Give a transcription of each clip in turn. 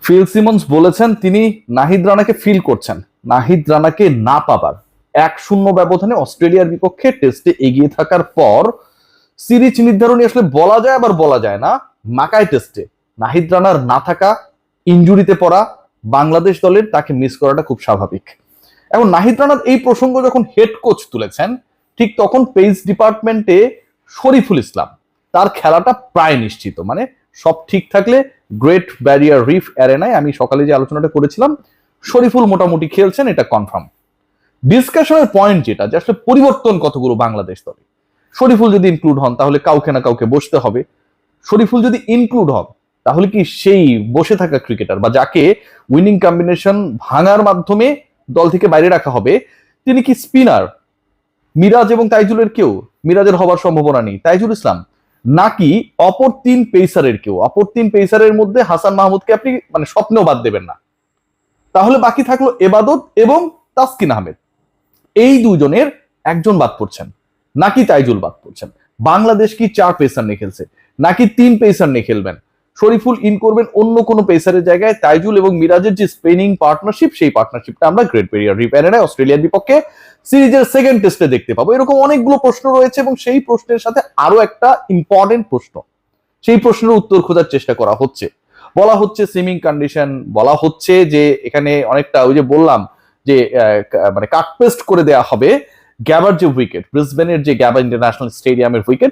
Phil Simmons বলেছেন তিনি Nahid রানাকে feel করছেন, নাহিদ রানাকে না পাবার 1-0 ব্যবধানে অস্ট্রেলিয়ার বিপক্ষে টেস্টে এগিয়ে থাকার পর সিরিজ নির্ধারণী আসলে বলা যায় আবার বলা যায় না। মাকাই টেস্টে নাহিদ রানার না থাকা, ইনজুরিতে পড়া বাংলাদেশ দলের তাকে মিস করাটা খুব স্বাভাবিক। এবং নাহিদ রানার এই প্রসঙ্গ যখন হেড কোচ তুলেছেন, ঠিক তখন পেস ডিপার্টমেন্টে শরীফুল ইসলাম তার খেলাটা প্রায় নিশ্চিত, মানে সব ঠিক থাকলে গ্রেট ব্যারিয়ার রিফ অ্যারেনায় আমি সকালে যে আলোচনাটা করেছিলাম শরীফুল মোটামুটি খেলছেন, এটা কনফার্ম। ডিসকাশনের পয়েন্ট যেটা যে আসলে পরিবর্তন কতগুলো বাংলাদেশ দলে, শরীফুল যদি ইনক্লুড হন তাহলে কাউকে না কাউকে বসতে হবে। শরীফুল যদি ইনক্লুড হন তাহলে কি সেই বসে থাকা ক্রিকেটার বা যাকে উইনিং কম্বিনেশন ভাঙার মাধ্যমে দল থেকে বাইরে রাখা হবে, তিনি কি স্পিনার? মিরাজ এবং তাইজুলের কেউ? মিরাজের হবার সম্ভাবনা নেই, তাইজুল ইসলাম, নাকি অপর 3 পেসারের কেউ? অপর 3 পেসারের মধ্যে হাসান মাহমুদকে আপনি মানে স্বপ্নেও বাদ দেবেন না। তাহলে বাকি থাকলো এবাদত এবং তাসকিন আহমেদ। এই দুজনের একজন বাদ পড়ছেন, নাকি তাইজুল বাদ পড়ছেন? বাংলাদেশ কি 4 পেসার নিয়ে খেলছে, নাকি 3 পেসার নিয়ে খেলবেন? শরীফুল ইন করবেন অন্য কোনো পেসারের জায়গায়, তাইজুল এবং মিরাজের যে স্পিনিং পার্টনারশিপ, সেই পার্টনারশিপটা আমরা গ্রেট ব্যারিয়ার রিফ অ্যারেনায় অস্ট্রেলিয়ার বিপক্ষে সিরিজের সেকেন্ড টেস্টে দেখতে পাবো। এরকম অনেকগুলো প্রশ্ন রয়েছে এবং সেই প্রশ্নের সাথে আরো একটা ইম্পর্টেন্ট প্রশ্ন, সেই প্রশ্নের উত্তর খোঁজার চেষ্টা করা হচ্ছে। বলা হচ্ছে সুইমিং কন্ডিশন, বলা হচ্ছে যে এখানে অনেকটা ওই যে বললাম যে মানে কাটপেস্ট করে দেয়া হবে গ্যাবার যে উইকেট, ব্রিসবেনের যে গ্যাবা ইন্টারন্যাশনাল স্টেডিয়ামের উইকেট,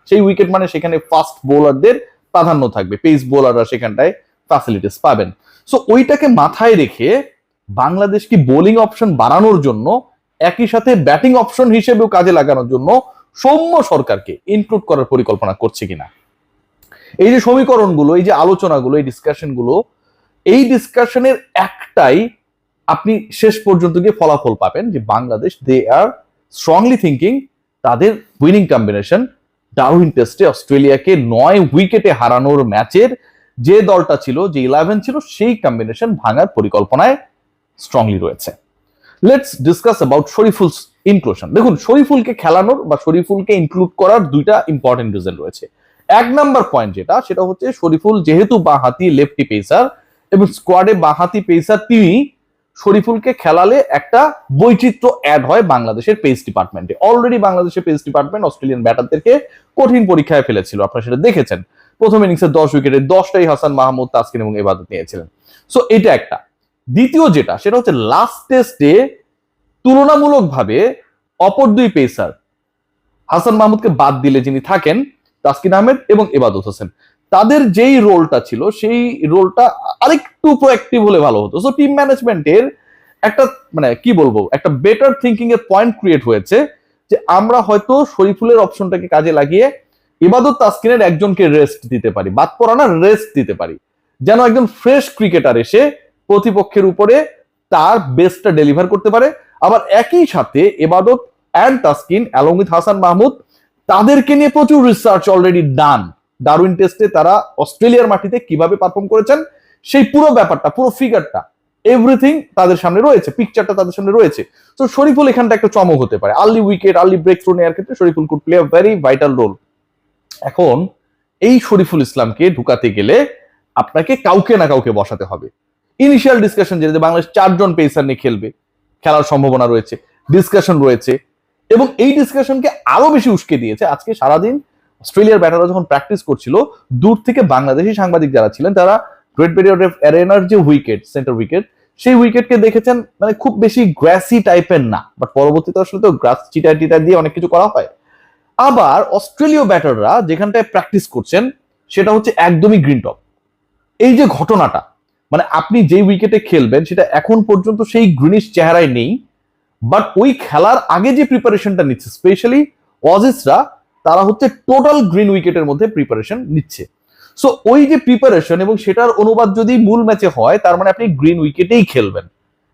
সেই উইকেট মানে সেখানে ফাস্ট বোলারদের প্রাধান্য থাকবে, পেস বোলাররা সেখানটায় ফ্যাসিলিটিস পাবেন। সো ওইটাকে মাথায় রেখে বাংলাদেশ কি বোলিং অপশন বাড়ানোর জন্য একই সাথে ব্যাটিং অপশন হিসেবেও কাজে লাগানোর জন্য সৌম্য সরকারকে ইনক্লুড করার পরিকল্পনা করছে কিনা? এই যে সমীকরণগুলো, এই যে আলোচনাগুলো, এই ডিসকাশনগুলো, এই ডিসকাশনের একটাই আপনি শেষ পর্যন্ত গিয়ে ফলাফল পাবেন যে বাংলাদেশ দে আর স্ট্রংলি থিঙ্কিং তাদের উইনিং কম্বিনেশন ডারউইন টেস্টে অস্ট্রেলিয়াকে 9 উইকেটে হারানোর ম্যাচের যে দলটা ছিল, যে 11 ছিল, সেই কম্বিনেশন ভাঙার পরিকল্পনায় স্ট্রংলি রয়েছে। Let's discuss about Shariful's inclusion. দেখুন, শরীফুলকে খেলানোর বা শরীফুলকে ইনক্লুড করার দুইটা ইম্পর্টেন্ট রিজন রয়েছে। 1 নাম্বার পয়েন্ট যেটা, সেটা হচ্ছে শরীফুল যেহেতু বাঁহাতি লেফটি পেসার এবং স্কোয়াডে বাঁহাতি পেসার তিনি, শরীফুলকে খেলালে একটা বৈচিত্র্য অ্যাড হয় বাংলাদেশের পেস ডিপার্টমেন্টে। অলরেডি বাংলাদেশের পেস ডিপার্টমেন্ট অস্ট্রেলিয়ান ব্যাটারদেরকে কঠিন পরীক্ষায় ফেলেছিল, আপনারা সেটা দেখেছেন। প্রথম ইনিংসে 10 উইকেটে 10টাই হাসান মাহমুদ, তাসকিন এবং এবাদত নিয়েছিলেন। সো এটা একটা। দ্বিতীয় যেটা, সেটা হচ্ছে লাস্ট টেস্টে তুলনামূলকভাবে অপর 2 পেসার, হাসান মাহমুদকে বাদ দিলে যিনি থাকেন, তাসকিন আহমেদ এবং এবাদত হোসেন, তাদের যেই রোলটা ছিল সেই রোলটা আরেকটু প্রোঅ্যাক্টিভ হলে ভালো হতো। সো টিম ম্যানেজমেন্টের একটা মানে কি বলবো, একটা বেটার থিঙ্কিং এর পয়েন্ট ক্রিয়েট হয়েছে যে আমরা হয়তো শরীফুলের অপশনটাকে কাজে লাগিয়ে ইবাদত তাসকিনের একজনকে রেস্ট দিতে পারি, বাদ পড়া না, রেস্ট দিতে পারি, যেন একজন ফ্রেশ ক্রিকেটার এসে প্রতিপক্ষের উপরে তার বেস্টটা ডেলিভার করতে পারে। আবার একই সাথে ইবাদত and Taskin along with Hasan Mahmud, তাদেরকে নিয়ে প্রচুর রিসার্চ অলরেডি ডান। ডারউইন টেস্টে তারা অস্ট্রেলিয়ার মাটিতে কিভাবে পারফর্ম করেছেন সেই পুরো ব্যাপারটা, পুরো ফিগারটা, এভরিথিং তাদের সামনে রয়েছে, পিকচারটা তাদের সামনে রয়েছে। তো শরীফুল এখানটা একটা চমক হতে পারে, early wicket, early breakthrough নেওয়ার ক্ষেত্রে Shariful could play a very vital role. এখন এই শরীফুল ইসলামকে ঢুকাতে গেলে আপনাকে কাউকে না কাউকে বসাতে হবে। ইনিশিয়াল ডিসকাশন যেটা বাংলাদেশ 4 জন পেসার নিয়ে খেলবে, খেলার সম্ভাবনা রয়েছে, ডিসকাশন রয়েছে, এবং এই ডিসকাশনকে আরো বেশি উস্কে দিয়েছে আজকে সারাদিন অস্ট্রেলিয়ার ব্যাটাররা যখন প্র্যাকটিস করছিল, দূর থেকে বাংলাদেশি সাংবাদিক যারা ছিলেন তারা গ্রেট ব্যারিয়ার রিফ অ্যারেনার যে উইকেট, সেন্টার উইকেট, সেই উইকেটকে দেখেছেন মানে খুব বেশি গ্রাসি টাইপের না, বাট পরবর্তীতে আসলে তো গ্রাস চিটার টিটার দিয়ে অনেক কিছু করা হয়। আবার অস্ট্রেলীয় ব্যাটাররা যেখানটায় প্র্যাকটিস করছেন সেটা হচ্ছে একদমই গ্রিন টপ। এই যে ঘটনাটা, মানে আপনি যে উইকেটে খেলবেন সেটা এখন পর্যন্ত সেই গ্রিনিশ চেহারায় নেই, বাট ওই খেলার আগে যে প্রিপারেশনটা নিচ্ছে স্পেশালি অজিসরা, তারা হচ্ছে টোটাল গ্রিন উইকেটের মধ্যে প্রিপারেশন নিচ্ছে। সো ওই যে প্রিপারেশন এবং সেটার অনুবাদ যদি মূল ম্যাচে হয়, তার মানে আপনি গ্রিন উইকেটেই খেলবেন,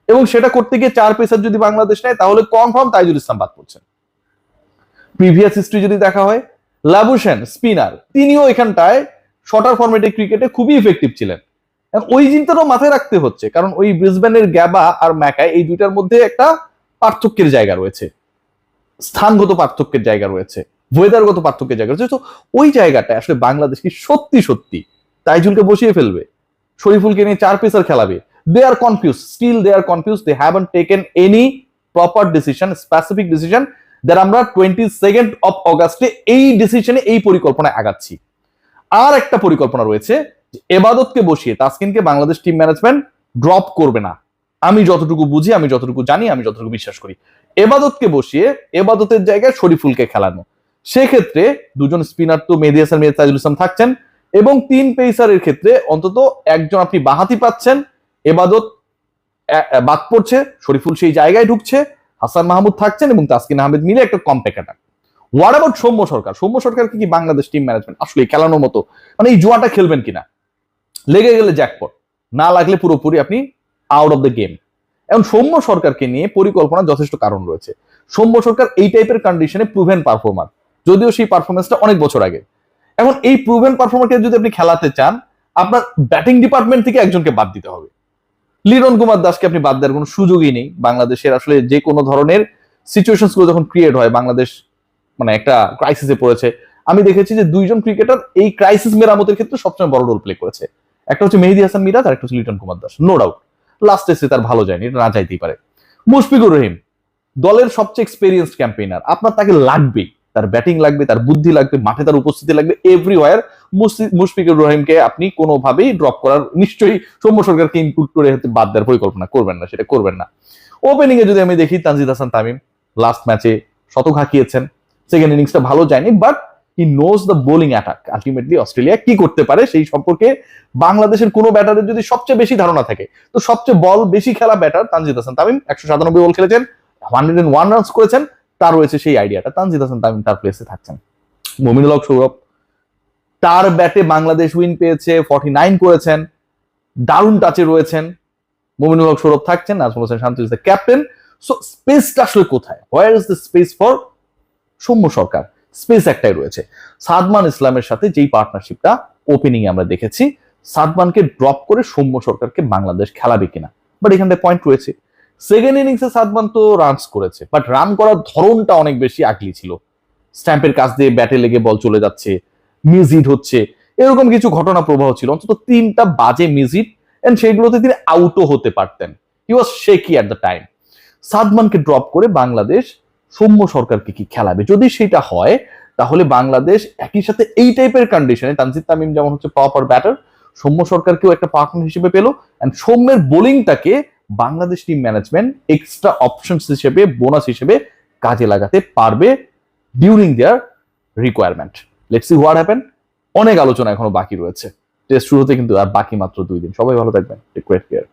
এবং সেটা করতে গিয়ে 4 পেসার যদি বাংলাদেশ নেয় তাহলে কনফার্ম তাইজুল ইসলাম বাদ পড়ছেন। প্রিভিয়াস হিস্ট্রি যদি দেখা হয়, লাবুশেন স্পিনার, তিনিও এখানটায় শর্টার ফরম্যাটে ক্রিকেটে খুবই ইফেক্টিভ ছিলেন। ওই জিনিসটাও মাথায় রাখতে হচ্ছে, কারণ ওই ব্রিসবেনের গ্যাবা আর ম্যাকাই, এই দুইটার মধ্যে একটা পার্থক্যের জায়গা রয়েছে, স্থানগত পার্থক্যের জায়গা রয়েছে, ওয়েদারগত পার্থক্যের জায়গা রয়েছে। তো ওই জায়গাটা আসলে বাংলাদেশ কি সত্যি সত্যি তাইজুলকে বসিয়ে ফেলবে? শরীফুলকে নিয়ে 4 পেসার খেলাবে। They are confuse, still they are confuse, they haven't taken any proper decision, specific decision that আমরা 22 অগাস্টে এই ডিসিশনে, এই পরিকল্পনায় আগাচ্ছি। আর একটা পরিকল্পনা রয়েছে, এবাদতকে বসিয়ে তাসকিনকে বাংলাদেশ টিম ম্যানেজমেন্ট ড্রপ করবে না। আমি যতটুকু বুঝি, আমি যতটুকু জানি, আমি যতটুকু বিশ্বাস করি, এবাদতকে বসিয়ে এবাদতের জায়গায় শরীফুলকে খেলানো। সেক্ষেত্রে দুজন স্পিনার তো মেহেদী হাসান মিরাজ, তাইজুল ইসলাম থাকছেন, এবং 3 পেসারের ক্ষেত্রে অন্তত একজন আপনি বাহাতি পাচ্ছেন, এবাদত বাদ পড়ছে, শরীফুল সেই জায়গায় ঢুকছে, হাসান মাহমুদ থাকছেন এবং তাসকিন আহমেদ মিলে একটা compact attack. What about Soumya Sarkar? Soumya সরকারকে কি বাংলাদেশ টিম ম্যানেজমেন্ট আসলে খেলানোর মতো, মানে এই জুয়াটা খেলবেন কিনা? লেগে গেলে জ্যাকপট, না লাগলে পুরোপুরি আপনি আউট অফ দ্য গেম। এখন সৌম্য সরকারকে নিয়ে পরিকল্পনা যথেষ্ট কারণ রয়েছে। সৌম্য সরকার এই টাইপের কন্ডিশনে প্রুভেন পারফর্মার, যদিও সেই পারফরমেন্সটা অনেক বছর আগে। এখন এই প্রুভেন পারফর্মারকে যদি আপনি খেলাতে চান, আপনার ব্যাটিং ডিপার্টমেন্ট থেকে একজনকে বাদ দিতে হবে। লিটন কুমার দাসকে আপনি বাদ দেওয়ার কোনো সুযোগই নেই। বাংলাদেশের আসলে যে কোনো ধরনের সিচুয়েশন গুলো যখন ক্রিয়েট হয়, বাংলাদেশ মানে একটা ক্রাইসিসে পড়েছে, আমি দেখেছি যে 2জন ক্রিকেটার এই ক্রাইসিস মেরামতের ক্ষেত্রে সবসময় বড় রোল প্লে করেছে। একটা হচ্ছে মেহেদী হাসান মিরাজ, আর একটা হচ্ছে Liton Kumar Das. No doubt last টেস্টে তার ভালো যায়নি, এটা না যাইতেই পারে। মুশফিকুর রহিম দলের সবচেয়ে এক্সপেরিয়েন্সড ক্যাম্পেইনার, আপনার তাকে লাগবেই, তার ব্যাটিং লাগবে, তার বুদ্ধি লাগবে, মাঠে তার উপস্থিতি লাগবে এভরিওয়্যার। মুশফিকুর রহিমকে আপনি কোনোভাবেই ড্রপ করার, নিশ্চয়ই সৌম্য সরকারকে ইনপুট করে বাদ দেওয়ার পরিকল্পনা করবেন না, সেটা করবেন না। ওপেনিং এ যদি আমি দেখি, তানজিদ হাসান তামিম লাস্ট ম্যাচে শতক হাঁকিয়েছেন, সেকেন্ড ইনিংসটা ভালো যায়নি, but he knows the bowling attack. Ultimately Australia কি করতে পারে সেই সম্পর্কে বাংলাদেশের কোনো ব্যাটারের যদি সবচেয়ে বেশি ধারণা থাকে, তো সবচেয়ে বল বেশি খেলা ব্যাটার তানজিদ হাসান তামিম। 197 বল খেলেছেন, 101 রানস করেছেন, তার রয়েছে সেই আইডিয়াটা। তানজিদ হাসান তামিম তার প্লেসে থাকছেন। মুমিনুল হক সৌরভ, তার ব্যাটে বাংলাদেশ উইন পেয়েছে, 49 করেছেন, দারুণ টাচে রয়েছেন। মুমিনুল হক সৌরভ থাকছেন, নাজমুল হোসেন শান্ত ইজ দ্য ক্যাপ্টেন। সো স্পেসটা আসলে কোথায়? Where is the space for Soumya Sarkar? Space একটাই রয়েছে, সাদমান ইসলামের সাথে যেই পার্টনারশিপটা ওপেনিং এ আমরা দেখেছি, সাদমানকে ড্রপ করে সৌম্য সরকারকে বাংলাদেশ খেলাবে কিনা। বাট এখানটায় পয়েন্ট রয়েছে, সেকেন্ড ইনিংসে সাদমান তো রানস করেছে, বাট রান করার ধরনটা অনেক বেশি আগলি ছিল। স্ট্যাম্পের কাছ দিয়ে ব্যাটে লেগে বল চলে যাচ্ছে, মিস হিট হচ্ছে, এরকম কিছু ঘটনা প্রবাহ ছিল, অন্তত 3টা বাজে মিস হিট, এন্ড সেগুলোতে তিনি আউটও হতে পারতেন। হি ওয়াজ শেকি অ্যাট দ্য টাইম। সাদমানকে ড্রপ করে বাংলাদেশ সৌম্য সরকারকে কি খেলাবে? যদি সেটা হয়, তাহলে বাংলাদেশ একই সাথে এই টাইপের কন্ডিশনে, তানজিদ তামিম যেমন হচ্ছে প্রপার ব্যাটার, সৌম্য সরকারকেও একটা পার্টনার হিসেবে পেল, এন্ড সৌম্যের বোলিংটাকে Bangladesh team management extra options হিসেবে, বোনাস হিসেবে কাজে লাগাতে পারবে during their requirement. Let's see what happen. অনেক আলোচনা এখনো বাকি রয়েছে, টেস্ট শুরু হতে কিন্তু আর বাকি মাত্র 2 দিন। সবাই ভালো থাকবেন, টেক কেয়ার।